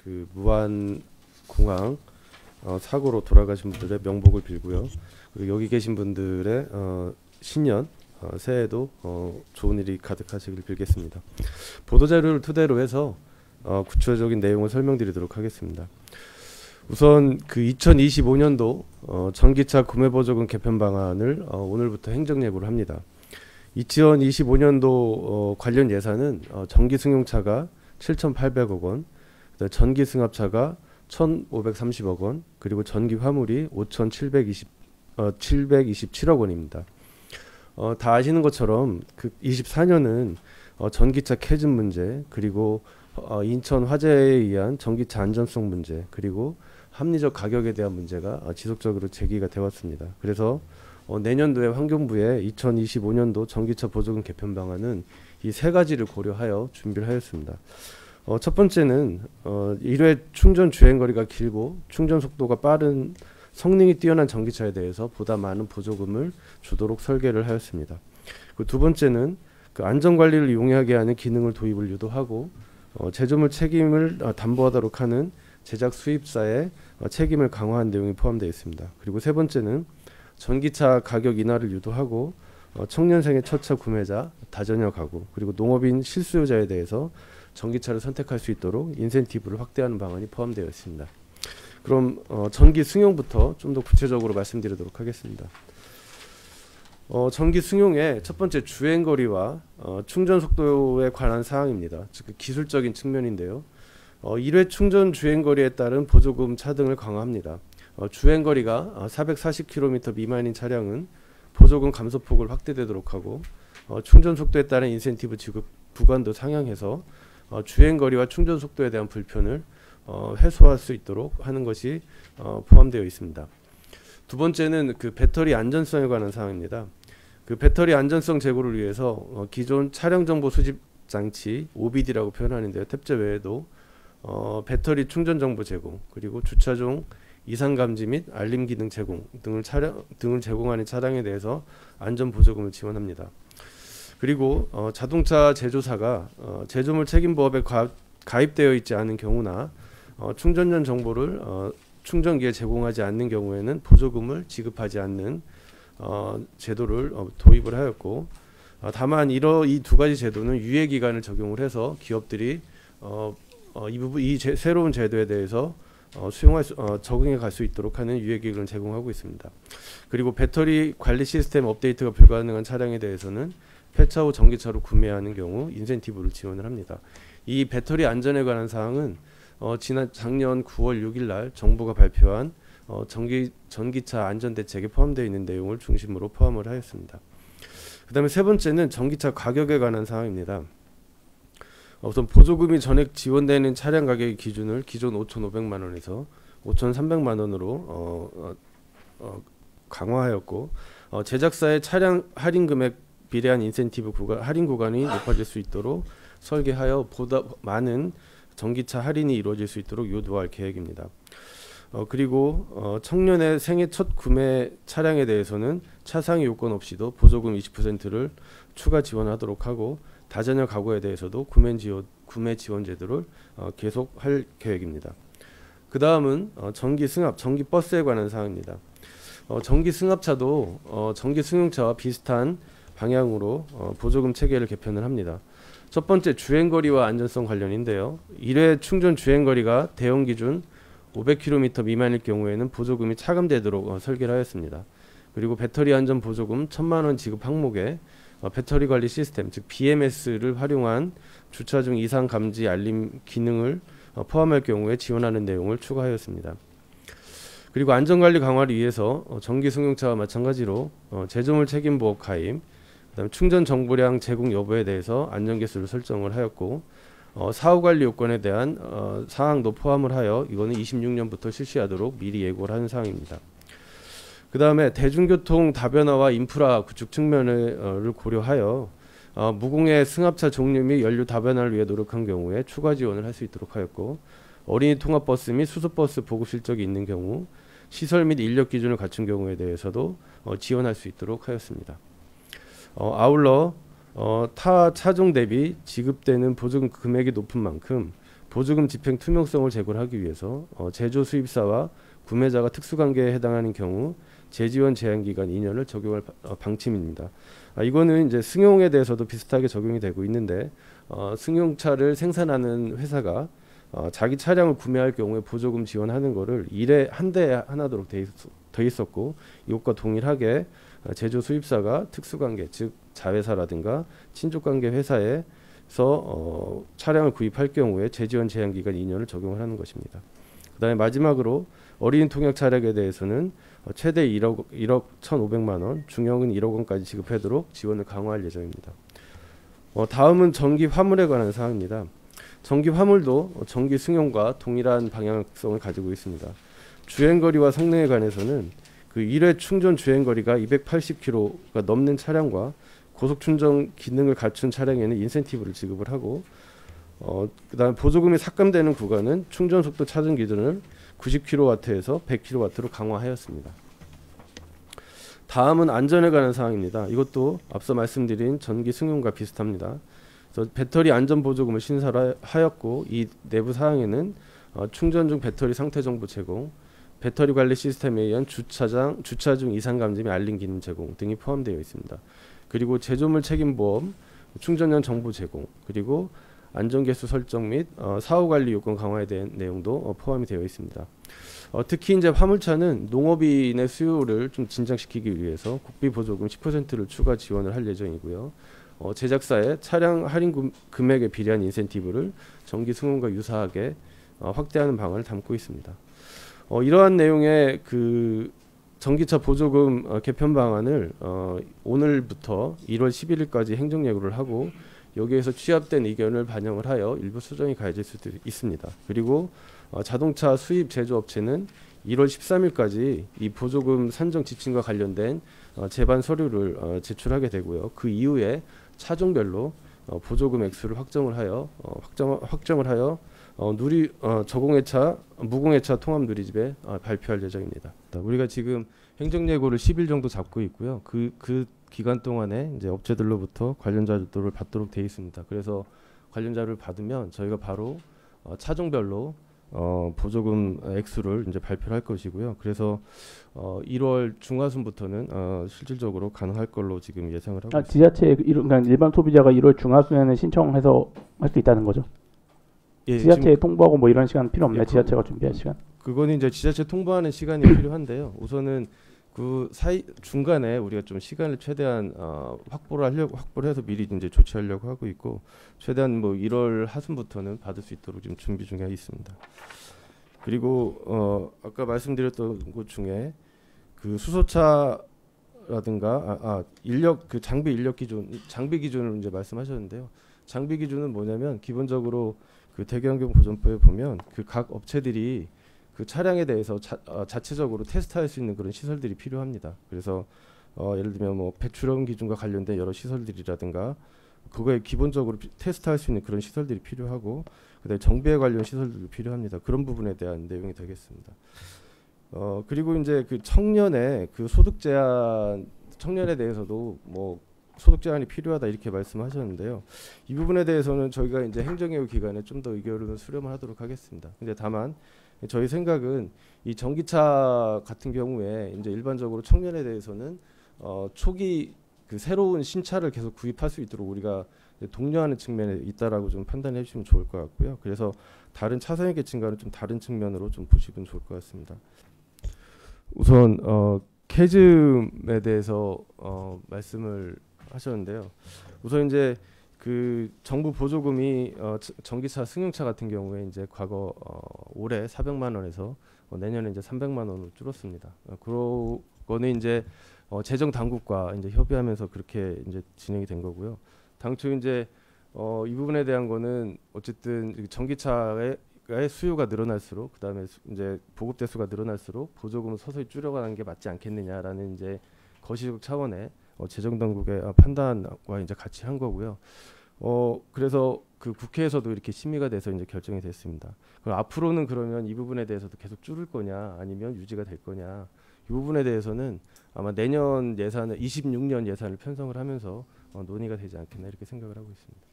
그 무안공항 사고로 돌아가신 분들의 명복을 빌고요. 그리고 여기 계신 분들의 신년 새해에도 좋은 일이 가득하시길 빌겠습니다. 보도자료를 토대로 해서 구체적인 내용을 설명드리도록 하겠습니다. 우선 그 2025년도 전기차 구매보조금 개편 방안을 오늘부터 행정예고를 합니다. 2025년도 관련 예산은 전기 승용차가 7,800억 원, 전기 승합차가 1,530억 원, 그리고 전기 화물이 5,727억 원입니다. 다 아시는 것처럼 그 24년은 전기차 캐즘 문제, 그리고 인천 화재에 의한 전기차 안전성 문제, 그리고 합리적 가격에 대한 문제가 지속적으로 제기가 되어 왔습니다. 그래서 내년도에 환경부의 2025년도 전기차 보조금 개편 방안은 이 세 가지를 고려하여 준비를 하였습니다. 첫 번째는 1회 충전 주행거리가 길고 충전 속도가 빠른 성능이 뛰어난 전기차에 대해서 보다 많은 보조금을 주도록 설계를 하였습니다. 두 번째는 그 안전관리를 용이하게 하는 기능을 도입을 유도하고 제조물 책임을 담보하도록 하는 제작 수입사의 책임을 강화한 내용이 포함되어 있습니다. 그리고 세 번째는 전기차 가격 인하를 유도하고 청년생의 첫차 구매자, 다자녀 가구, 그리고 농업인 실수요자에 대해서 전기차를 선택할 수 있도록 인센티브를 확대하는 방안이 포함되어 있습니다. 그럼 전기 승용부터 좀 더 구체적으로 말씀드리도록 하겠습니다. 전기 승용의 첫 번째 주행거리와 충전 속도에 관한 사항입니다. 즉 기술적인 측면인데요. 1회 충전 주행거리에 따른 보조금 차등을 강화합니다. 주행거리가 440km 미만인 차량은 보조금 감소폭을 확대되도록 하고 충전 속도에 따른 인센티브 지급 구간도 상향해서 주행거리와 충전 속도에 대한 불편을 해소할 수 있도록 하는 것이 포함되어 있습니다. 두 번째는 그 배터리 안전성에 관한 사항입니다. 그 배터리 안전성 제고를 위해서 기존 차량 정보 수집 장치 OBD라고 표현하는데요. 탭재 외에도 배터리 충전 정보 제공, 그리고 주차 중 이상 감지 및 알림 기능 제공 등을 제공하는 차량에 대해서 안전 보조금을 지원합니다. 그리고 자동차 제조사가 제조물 책임보험에 가입되어 있지 않은 경우나 충전 전 정보를 충전기에 제공하지 않는 경우에는 보조금을 지급하지 않는 제도를 도입을 하였고, 다만 이 두 가지 제도는 유예 기간을 적용을 해서 기업들이 이 새로운 제도에 대해서 적응해 갈 수 있도록 하는 유예 기간을 제공하고 있습니다. 그리고 배터리 관리 시스템 업데이트가 불가능한 차량에 대해서는 폐차 후 전기차로 구매하는 경우 인센티브를 지원을 합니다. 이 배터리 안전에 관한 사항은 작년 9월 6일 날 정부가 발표한 전기차 안전대책에 포함되어 있는 내용을 중심으로 포함을 하였습니다. 그 다음에 세 번째는 전기차 가격에 관한 사항입니다. 우선 보조금이 전액 지원되는 차량 가격의 기준을 기존 5,500만 원에서 5,300만 원으로 강화하였고, 제작사의 차량 할인 금액 비례한 인센티브 할인 구간이 높아질 수 있도록 설계하여 보다 많은 전기차 할인이 이루어질 수 있도록 유도할 계획입니다. 그리고 청년의 생애 첫 구매 차량에 대해서는 차상위 요건 없이도 보조금 20%를 추가 지원하도록 하고, 다자녀 가구에 대해서도 구매 지원 제도를 계속할 계획입니다. 그 다음은 전기 승합, 전기 버스에 관한 사항입니다. 전기 승합차도 전기 승용차와 비슷한 방향으로 보조금 체계를 개편을 합니다. 첫 번째 주행거리와 안전성 관련인데요. 1회 충전 주행거리가 대형 기준 500km 미만일 경우에는 보조금이 차감되도록 설계를 하였습니다. 그리고 배터리 안전 보조금 1,000만 원 지급 항목에 배터리 관리 시스템, 즉 BMS를 활용한 주차 중 이상 감지 알림 기능을 포함할 경우에 지원하는 내용을 추가하였습니다. 그리고 안전관리 강화를 위해서 전기 승용차와 마찬가지로 제조물 책임보험 가입, 그다음에 충전 정보량 제공 여부에 대해서 안전계수를 설정을 하였고, 사후관리 요건에 대한 사항도 포함을 하여 이거는 26년부터 실시하도록 미리 예고를 하는 사항입니다. 그 다음에 대중교통 다변화와 인프라 구축 측면을 고려하여 무공해 승합차 종류 및 연료 다변화를 위해 노력한 경우에 추가 지원을 할 수 있도록 하였고, 어린이 통합버스 및 수소버스 보급 실적이 있는 경우, 시설 및 인력 기준을 갖춘 경우에 대해서도 지원할 수 있도록 하였습니다. 아울러 타 차종 대비 지급되는 보조금 금액이 높은 만큼 보조금 집행 투명성을 제고하기 위해서 제조 수입사와 구매자가 특수관계에 해당하는 경우 재지원 제한 기간 2년을 적용할 방침입니다. 이거는 이제 승용에 대해서도 비슷하게 적용이 되고 있는데 승용차를 생산하는 회사가 자기 차량을 구매할 경우에 보조금 지원하는 거를 1회 한 대에 하나도록 돼 있었고 이것과 동일하게 제조 수입사가 특수관계 즉 자회사라든가 친족관계 회사에서 차량을 구입할 경우에 재지원 제한 기간 2년을 적용을 하는 것입니다. 그다음에 마지막으로 어린 통역 차량에 대해서는 최대 1억 1,500만 원, 중형은 1억 원까지 지급하도록 지원을 강화할 예정입니다. 다음은 전기 화물에 관한 사항입니다. 전기 화물도 전기 승용과 동일한 방향성을 가지고 있습니다. 주행거리와 성능에 관해서는 그 1회 충전 주행거리가 280km가 넘는 차량과 고속충전 기능을 갖춘 차량에는 인센티브를 지급을 하고 그다음 보조금이 삭감되는 구간은 충전속도 차등 기준을 90kW에서 100kW로 강화하였습니다. 다음은 안전에 관한 사항입니다. 이것도 앞서 말씀드린 전기 승용과 비슷합니다. 그래서 배터리 안전 보조금을 신설하였고 이 내부 사항에는 충전 중 배터리 상태 정보 제공, 배터리 관리 시스템에 의한 주차 중 이상 감지 및 알림 기능 제공 등이 포함되어 있습니다. 그리고 제조물 책임보험, 충전량 정보 제공, 그리고 안전개수 설정 및 사후 관리 요건 강화에 대한 내용도 포함이 되어 있습니다. 특히 이제 화물차는 농업인의 수요를 좀 진작시키기 위해서 국비 보조금 10%를 추가 지원을 할 예정이고요. 제작사의 차량 할인 금액에 비례한 인센티브를 전기 승용과 유사하게 확대하는 방안을 담고 있습니다. 이러한 내용의 그 전기차 보조금 개편 방안을 오늘부터 1월 11일까지 행정예고를 하고 여기에서 취합된 의견을 반영을 하여 일부 수정이 가해질 수도 있습니다. 그리고 자동차 수입 제조업체는 1월 13일까지 이 보조금 산정 지침과 관련된 제반 서류를 제출하게 되고요. 그 이후에 차종별로 보조금 액수를 확정을 하여 저공해차, 무공해차 통합 누리집에 발표할 예정입니다. 우리가 지금 행정예고를 10일 정도 잡고 있고요. 그 기간 동안에 이제 업체들로부터 관련 자료를 받도록 되어 있습니다. 그래서 관련 자료를 받으면 저희가 바로 차종별로 보조금 액수를 이제 발표를 할 것이고요. 그래서 1월 중하순부터는 실질적으로 가능할 걸로 지금 예상을 하고 있습니다. 지자체 그러니까 일반 소비자가 1월 중하순에는 신청해서 할 수 있다는 거죠? 예, 지자체에 통보하고 뭐 이런 시간 필요 없나요? 지자체가 준비할 시간? 그거는 이제 지자체 통보하는 시간이 필요한데요. 우선은 그 중간에 우리가 좀 시간을 최대한 확보를 해서 미리 이제 조치하려고 하고 있고 최대한 뭐 1월 하순부터는 받을 수 있도록 지금 준비 중에 있습니다. 그리고 아까 말씀드렸던 것 중에 그 수소차라든가 인력 그 장비 기준을 이제 말씀하셨는데요. 장비 기준은 뭐냐면 기본적으로 그 대기환경보전법에 보면 그 각 업체들이 그 차량에 대해서 자체적으로 테스트할 수 있는 그런 시설들이 필요합니다. 그래서 예를 들면 뭐 배출원 기준과 관련된 여러 시설들이라든가 그거에 기본적으로 테스트할 수 있는 그런 시설들이 필요하고 그다음에 정비에 관련 시설들도 필요합니다. 그런 부분에 대한 내용이 되겠습니다. 그리고 이제 그 청년의 그 소득 제한 청년에 대해서도 뭐 소득 제한이 필요하다 이렇게 말씀하셨는데요. 이 부분에 대해서는 저희가 이제 행정예우 기간에 좀 더 의견을 수렴을 하도록 하겠습니다. 근데 다만 저희 생각은 이 전기차 같은 경우에 이제 일반적으로 청년에 대해서는 초기 그 새로운 신차를 계속 구입할 수 있도록 우리가 독려하는 측면에 있다라고 좀 판단해 주시면 좋을 것 같고요. 그래서 다른 차선의 계층과는 좀 다른 측면으로 좀 보시면 좋을 것 같습니다. 우선 캐즘에 대해서 말씀을 하셨는데요. 우선 이제 그 정부 보조금이 전기차 승용차 같은 경우에 이제 과거 올해 400만 원에서 내년에 이제 300만 원으로 줄었습니다. 그거는 이제 재정 당국과 이제 협의하면서 그렇게 이제 진행이 된 거고요. 당초 이제 이 부분에 대한 거는 어쨌든 전기차의 수요가 늘어날수록 그다음에 이제 보급 대수가 늘어날수록 보조금을 서서히 줄여가는 게 맞지 않겠느냐라는 이제 거시적 차원의 재정 당국의 판단과 이제 같이 한 거고요. 그래서 그 국회에서도 이렇게 심의가 돼서 이제 결정이 됐습니다. 그럼 앞으로는 그러면 이 부분에 대해서도 계속 줄일 거냐 아니면 유지가 될 거냐 이 부분에 대해서는 아마 내년 예산을 26년 예산을 편성을 하면서 논의가 되지 않겠나 이렇게 생각을 하고 있습니다.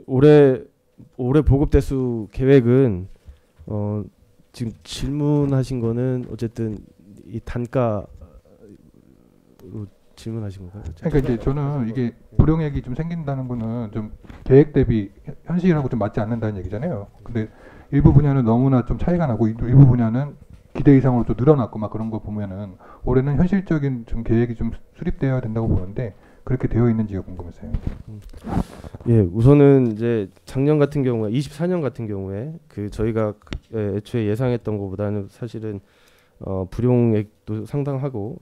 올해 올해 보급 대수 계획은 지금 질문하신 거는 어쨌든 이 단가로 질문하신 건가요? 그러니까 이제 저는 이게 불용액이 좀 생긴다는 거는 좀 계획 대비 현실하고 좀 맞지 않는다는 얘기잖아요. 근데 일부 분야는 너무나 좀 차이가 나고 일부 분야는 기대 이상으로 좀 늘어났고 막 그런 거 보면은 올해는 현실적인 좀 계획이 좀 수립되어야 된다고 보는데 그렇게 되어 있는지가 궁금해서요. 예, 우선은 이제 작년 같은 경우에 24년 같은 경우에 그 저희가 애초에 예상했던 것보다는 사실은 불용액도 상당하고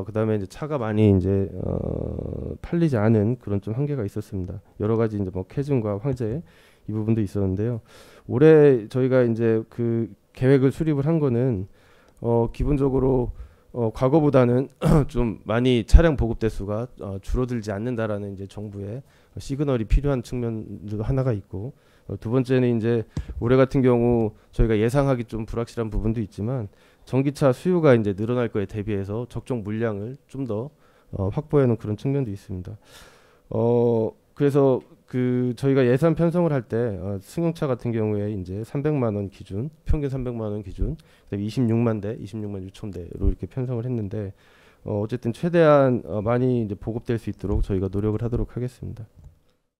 그다음에 이제 차가 많이 이제 팔리지 않은 그런 좀 한계가 있었습니다. 여러 가지 이제 뭐 캐즘과 황제 이 부분도 있었는데요. 올해 저희가 이제 그 계획을 수립을 한 거는 기본적으로 과거보다는 좀 많이 차량 보급 대수가 줄어들지 않는다라는 이제 정부의 시그널이 필요한 측면도 하나가 있고 두 번째는 이제 올해 같은 경우 저희가 예상하기 좀 불확실한 부분도 있지만 전기차 수요가 이제 늘어날 거에 대비해서 적정 물량을 좀 더 확보해놓은 그런 측면도 있습니다. 그래서 그 저희가 예산 편성을 할 때 승용차 같은 경우에 이제 300만 원 기준, 평균 300만 원 기준, 그다음에 26만 대, 26만 6천 대로 이렇게 편성을 했는데 어쨌든 최대한 많이 이제 보급될 수 있도록 저희가 노력을 하도록 하겠습니다.